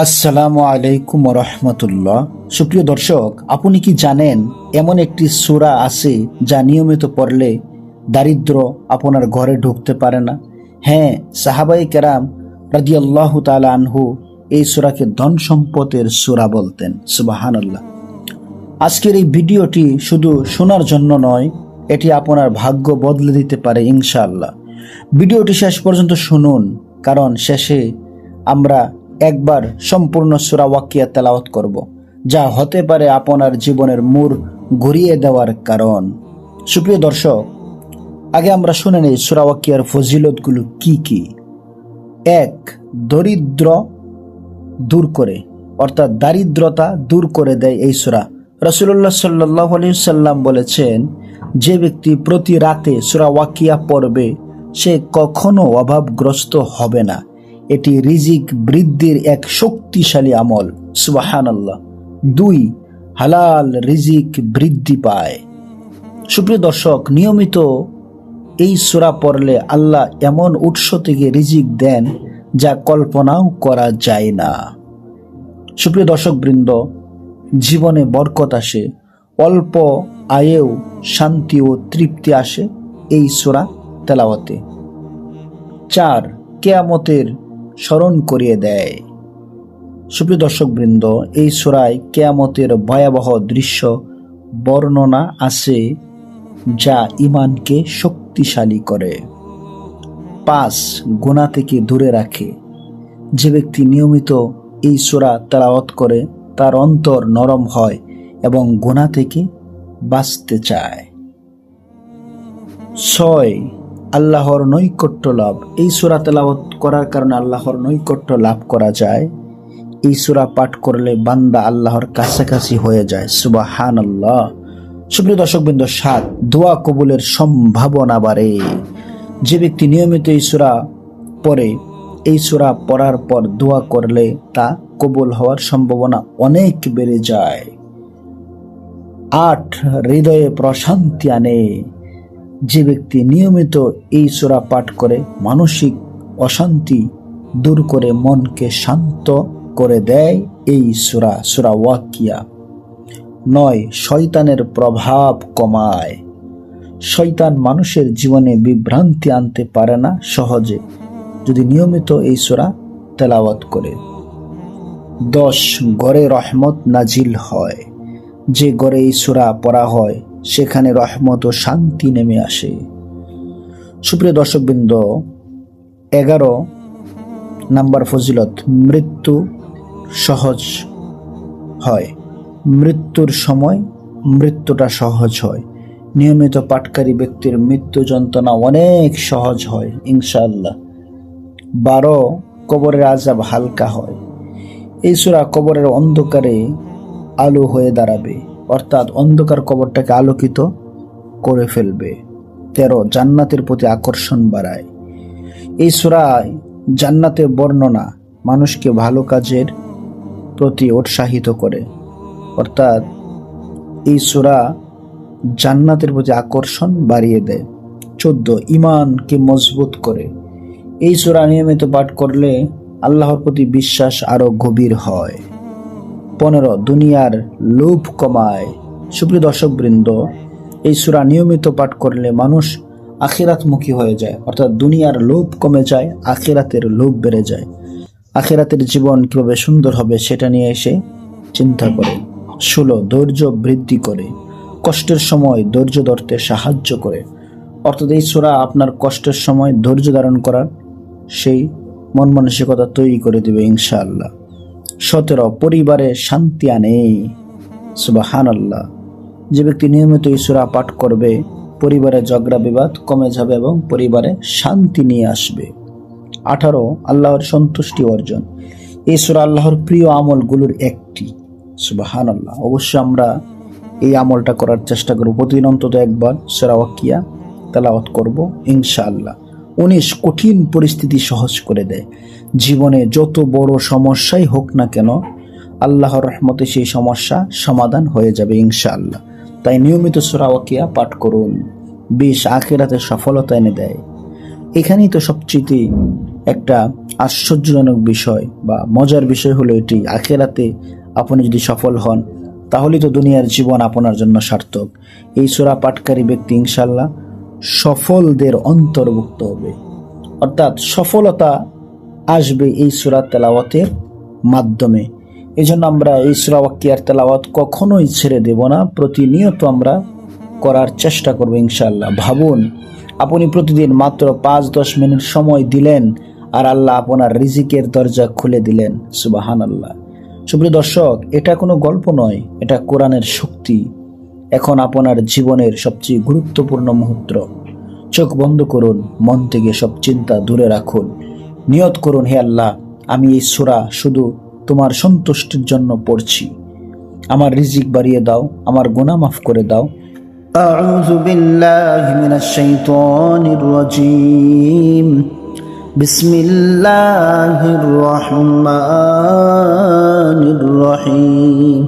আসসালামু আলাইকুম রহমতুল্লাহ। সুপ্রিয় দর্শক, আপনি কি জানেন এমন একটি সূরা আছে যা নিয়মিত পড়লে দারিদ্র আপনার ঘরে ঢুকতে পারে না? হ্যাঁ, সাহাবায়ে কেরাম রাদিয়াল্লাহু তাআলা আনহু এই সূরাকে ধন সম্পদের সূরা বলতেন। সুবহানাল্লাহ। আজকের এই ভিডিওটি শুধু শোনার জন্য নয়, এটি আপনার ভাগ্য বদলে দিতে পারে ইনশাআল্লাহ। ভিডিওটি শেষ পর্যন্ত শুনুন, কারণ শেষে আমরা একবার সম্পূর্ণ সূরা ওয়াকিয়া তেলাওয়াত করব, যা হতে পারে আপনার জীবনের মোড় ঘুরিয়ে দেওয়ার কারণ। সুপ্রিয় দর্শক, আগে আমরা শুনে নেই সূরা ওয়াকিয়ার ফজিলতগুলো কি কি। 1. দরিদ্র দূর করে, অর্থাৎ দারিদ্রতা দূর করে দেয় এই সূরা। রাসূলুল্লাহ সাল্লাল্লাহু আলাইহি সাল্লাম বলেছেন, যে ব্যক্তি প্রতি রাতে সূরা ওয়াকিয়া পড়বে সে কখনো অভাবগ্রস্ত হবে না। এটি রিজিক বৃদ্ধির এক শক্তিশালী আমল। সুবহানাল্লাহ। 2. হালাল রিজিক বৃদ্ধি পায়। সুপ্রিয় দর্শক, নিয়মিত এই সূরা পড়লে আল্লাহ এমন উৎস থেকে রিজিক দেন যা কল্পনাও করা যায় না। সুপ্রিয় দর্শক বৃন্দ, জীবনে বরকত আসে, অল্প আয়েও শান্তি ও তৃপ্তি আসে এই সূরা তেলাওয়াতে। 4. কিয়ামতের স্মরণ করিয়ে দেয়। সুপ্রিয় দর্শক বৃন্দ, এই সূরায় কিয়ামতের ভয়াবহ দৃশ্য বর্ণনা আছে যা ঈমানকে শক্তিশালী করে। 5. গুনাহ থেকে দূরে রাখে। যে ব্যক্তি নিয়মিত এই সূরা তেলাওয়াত করে তার অন্তর নরম হয় এবং গুনাহ থেকে বাঁচতে চায়। 6. আল্লাহর নৈকট্য লাভ। এই সূরা তেলাওয়াত করার কারণে আল্লাহর নৈকট্য লাভ করা যায়। এই সূরা পাঠ করলে বান্দা আল্লাহর কাছাকাছি হয়ে যায়। সুবহানাল্লাহ। সুপ্রিয় দর্শকবৃন্দ, 7. দোয়া কবুলের সম্ভাবনা বাড়ে। যে ব্যক্তি নিয়মিত এই সূরা পড়ে, এই সূরা পড়ার পর দোয়া করলে তা কবুল হওয়ার সম্ভাবনা অনেক বেড়ে যায়। 8. হৃদয়ে প্রশান্তি আনে। যে ব্যক্তি নিয়মিত এই সূরা পাঠ করে মানসিক অশান্তি দূর করে মনকে শান্ত করে দেয় এই সূরা ওয়াকিয়া। 9. শয়তানের প্রভাব কমায়। শয়তান মানুষের জীবনে বিভ্রান্তি আনতে পারে না সহজে যদি নিয়মিত এই সূরা তেলাওয়াত করে। 10. ঘরে রহমত নাজিল হয়। যে ঘরে এই সূরা পড়া হয় সেখানে রহমত ও শান্তি নেমে আসে। সুপ্রিয় দর্শকবৃন্দ, 11 নাম্বার ফজিলত, মৃত্যু সহজ হয়। মৃত্যুর সময় মৃত্যুটা সহজ হয়। নিয়মিত পাঠকারী ব্যক্তির মৃত্যু যন্ত্রণা অনেক সহজ হয় ইনশাআল্লাহ। 12 কবরের আযাব হালকা হয়। এই সূরা কবরের অন্ধকারে আলো হয়ে দাঁড়াবে, অর্থাৎ অন্ধকার কবরটাকে আলোকিত করে ফেলবে। 13 জান্নাতের প্রতি আকর্ষণ বাড়ায়। এই সূরায় জান্নাতের বর্ণনা মানুষকে ভালো কাজের প্রতি উৎসাহিত করে, অর্থাৎ এই সূরা জান্নাতের প্রতি আকর্ষণ বাড়িয়ে দেয়। 14 ঈমানকে মজবুত করে। এই সূরা নিয়মিত পাঠ করলে আল্লাহর প্রতি বিশ্বাস আরো গভীর হয়। 15 দুনিয়ার লোভ কমায়। সুপ্রিয় দর্শকবৃন্দ, এই সূরা নিয়মিত পাঠ করলে মানুষ আখিরাতমুখী হয়ে যায়, অর্থাৎ দুনিয়ার লোভ কমে যায়, আখিরাতের লোভ বেড়ে যায়। আখিরাতের জীবন কিভাবে সুন্দর হবে সেটা নিয়ে এসে চিন্তা করে। 16 ধৈর্য বৃদ্ধি করে। কষ্টের সময় ধৈর্য ধরতে সাহায্য করে, অর্থাৎ এই সূরা আপনার কষ্টের সময় ধৈর্য ধারণ করার সেই মন মানসিকতা তৈরি করে দিবে ইনশাআল্লাহ। 17 পরিবারে শান্তি আনে। সুবহানাল্লাহ। যে ব্যক্তি নিয়মিত এই সূরা পাঠ করবে পরিবারে ঝগড়া বিবাদ কমে যাবে এবং পরিবারে শান্তি নিয়ে আসবে। 18 আল্লাহর সন্তুষ্টি অর্জন। এই সূরা আল্লাহর প্রিয় আমলগুলোর একটি। সুবহানাল্লাহ। অবশ্যই আমরা এই আমলটা করার চেষ্টা করব, প্রতিদিন অন্তত একবার সূরা ওয়াকিয়া তেলাওয়াত করব ইনশাআল্লাহ। 19 কঠিন পরিস্থিতি সহজ করে দেয়। জীবনে যত বড় সমস্যাই হোক না কেন আল্লাহর রহমতে সেই সমস্যা সমাধান হয়ে যাবে ইনশাআল্লাহ। তাই নিয়মিত সূরা ওয়াকিয়া পাঠ করুন। 20 আখিরাতে সফলতা এনে দেয়। এখানেই তো সবচেয়ে একটা আশ্চর্যজনক বিষয় বা মজার বিষয় হলো এটি, আখিরাতে আপনি যদি সফল হন তাহলেই তো দুনিয়ার জীবন আপনার জন্য সার্থক। এই সূরা পাঠকারী ব্যক্তি ইনশাআল্লাহ সফলদের অন্তর্ভুক্ত হবে, অর্থাৎ সফলতা আসবে এই সূরা তেলাওয়াতের মাধ্যমে। এই জন্য আমরা এই সূরা ওয়াকিয়ার তেলাওয়াত কখনোই ছেড়ে দেব না, প্রতিনিয়ত আমরা করার চেষ্টা করব ইনশাআল্লাহ। ভাবুন, আপনি প্রতিদিন মাত্র 5-10 মিনিট সময় দিলেন আর আল্লাহ আপনার রিজিকের দরজা খুলে দিলেন। সুবহানাল্লাহ। সুপ্রিয় দর্শক, এটা কোনো গল্প নয়, এটা কোরআনের শক্তি। এখন আপনার জীবনের সবচেয়ে গুরুত্বপূর্ণ মুহূর্ত। চোখ বন্ধ করুন, মন থেকে সব চিন্তা দূরে রাখুন, নিয়ত করুন, হে আল্লাহ, আমি এই সূরা শুধু তোমার সন্তুষ্টির জন্য পড়ছি। আমার রিজিক বাড়িয়ে দাও, আমার গুনাহ মাফ করে দাও। আউযু বিল্লাহি মিনাশ শাইতানির রাজীম। বিসমিল্লাহির রহমানির রহিম।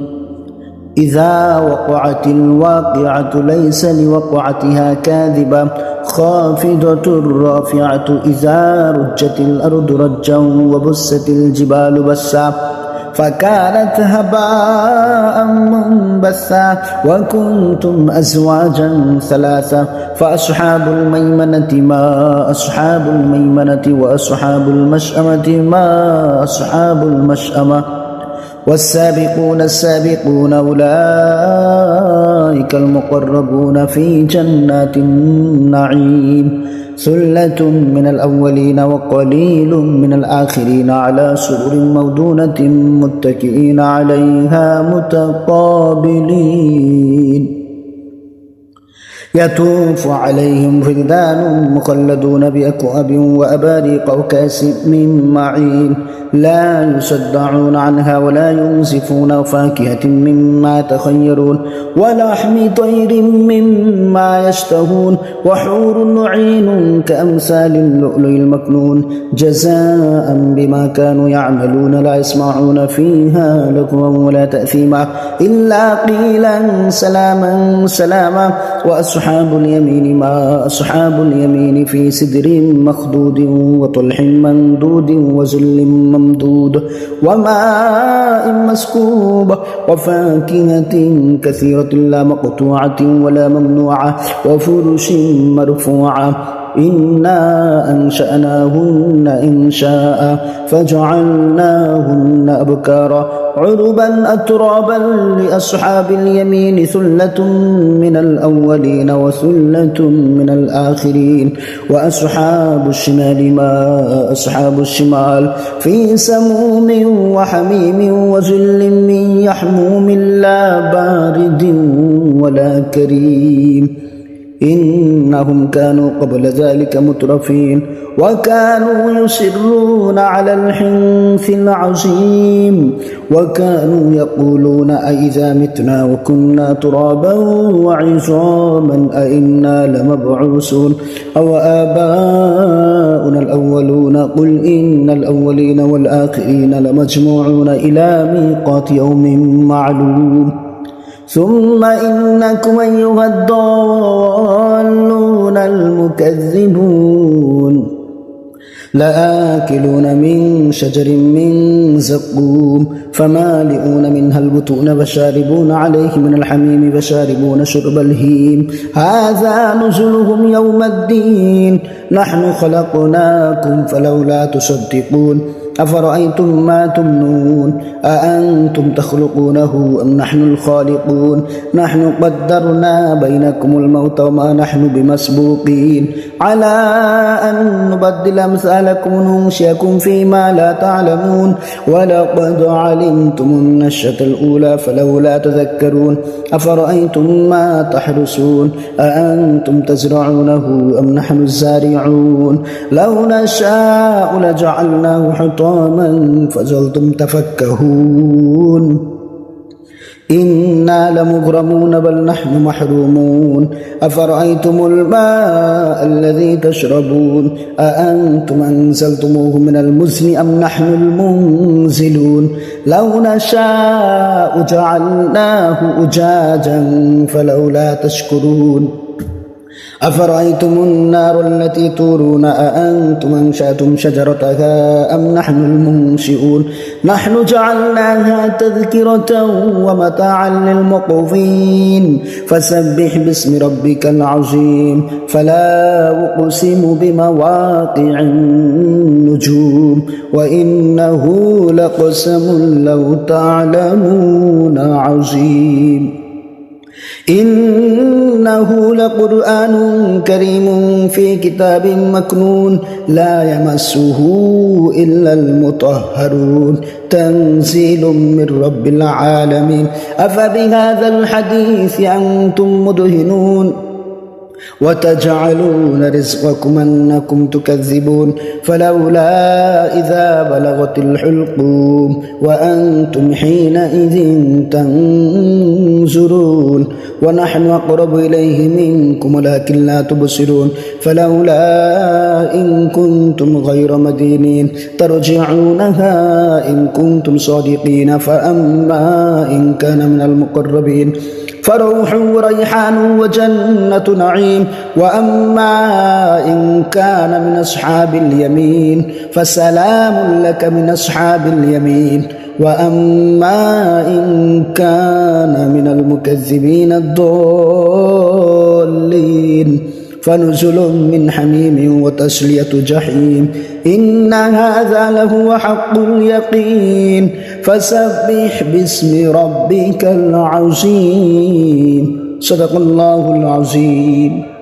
إذا وقعت الواقعة ليس لوقعتها كاذبة خافضة رافعة إذا رجت الأرض رجا وبست الجبال بسا فكانت هباء منبثا وكنتم أزواجا ثلاثة فأصحاب الميمنة ما أصحاب الميمنة وأصحاب المشأمة ما أصحاب المشأمة والسابقون السابقون أولئك المقربون في جنات النعيم ثلة من الأولين وقليل من الآخرين على سرر موضونة متكئين عليها متقابلين يطوف عليهم ولدان مخلدون بأكواب وأباريق وكأس من معين لا يصدعون عنها ولا ينزفون وفاكهة مما تخيرون ولحم طير مما يشتهون وحور عين كأمثال اللؤلؤ المكنون جزاء بما كانوا يعملون لا يسمعون فيها لغوا ولا تأثيما إلا قيلا سلاما سلاما وأصحاب اليمين ما أصحاب اليمين في سدر مخضود وطلح ممدود وظل ممدود وماء مسكوب وفاكهة كثيرة لا مقطوعة ولا ممنوعة وفرش مرفوعة إنا أنشأناهن إنشاء فجعلناهن أبكارا عربا أترابا لأصحاب اليمين ثلة من الأولين وثلة من الآخرين وأصحاب الشمال ما أصحاب الشمال في سموم وحميم وظل من يحموم لا بارد ولا كريم إنهم كانوا قبل ذلك مترفين وكانوا يصرون على الحنث العظيم وكانوا يقولون أئذا متنا وكنا ترابا وعظاما أئنا لمبعوثون أو آباؤنا الأولون قل إن الأولين والآخرين لمجموعون إلى ميقات يوم معلوم ثم إنكم أيها الضالون المكذبون لآكلون من شجر من زقوم فمالئون منها البطون فشاربون عليه من الحميم فشاربون شرب الهيم هذا نزلهم يوم الدين نحن خلقناكم فلولا تصدقون أفرأيتم ما تمنون أأنتم تخلقونه أم نحن الخالقون نحن قدرنا بينكم الموت وما نحن بمسبوقين على أن نبدل أمثالكم وننشئكم فيما لا تعلمون ولقد علمتم النشأة الأولى فلولا تذكرون أفرأيتم ما تحرسون أأنتم تزرعونه أم نحن الزارعون لو نشاء لجعلناه حطاما فظلتم تفكهون إنا لمغرمون بل نحن محرومون أفرأيتم الماء الذي تشربون أأنتم أنزلتموه من المزن أم نحن المنزلون لو نشاء جعلناه أجاجا فلولا تشكرون أفرأيتم النار التي تورون أأنتم أنشأتم شجرتها أم نحن المنشئون نحن جعلناها تذكرة ومتاعا للمقوين فسبح باسم ربك العظيم فلا أقسم بمواقع النجوم وإنه لقسم لو تعلمون عظيم إنه لقرآن كريم في كتاب مكنون لا يمسه إلا المطهرون تنزيل من رب العالمين أفبهذا الحديث أنتم مدهنون وتجعلون رزقكم أنكم تكذبون فلولا إذا بلغت الحلقوم وأنتم حينئذ تنظرون ونحن أقرب إليه منكم ولكن لا تبصرون فلولا إن كنتم غير مدينين ترجعونها إن كنتم صادقين فأما إن كان من المقربين فروح وريحان وجنة نعيم وأما إن كان من أصحاب اليمين فسلام لك من أصحاب اليمين وأما إن كان من المكذبين الضالين فنزل من حميم وتسلية جحيم إن هذا لهو حق اليقين فسبح باسم ربك العظيم صدق الله العظيم.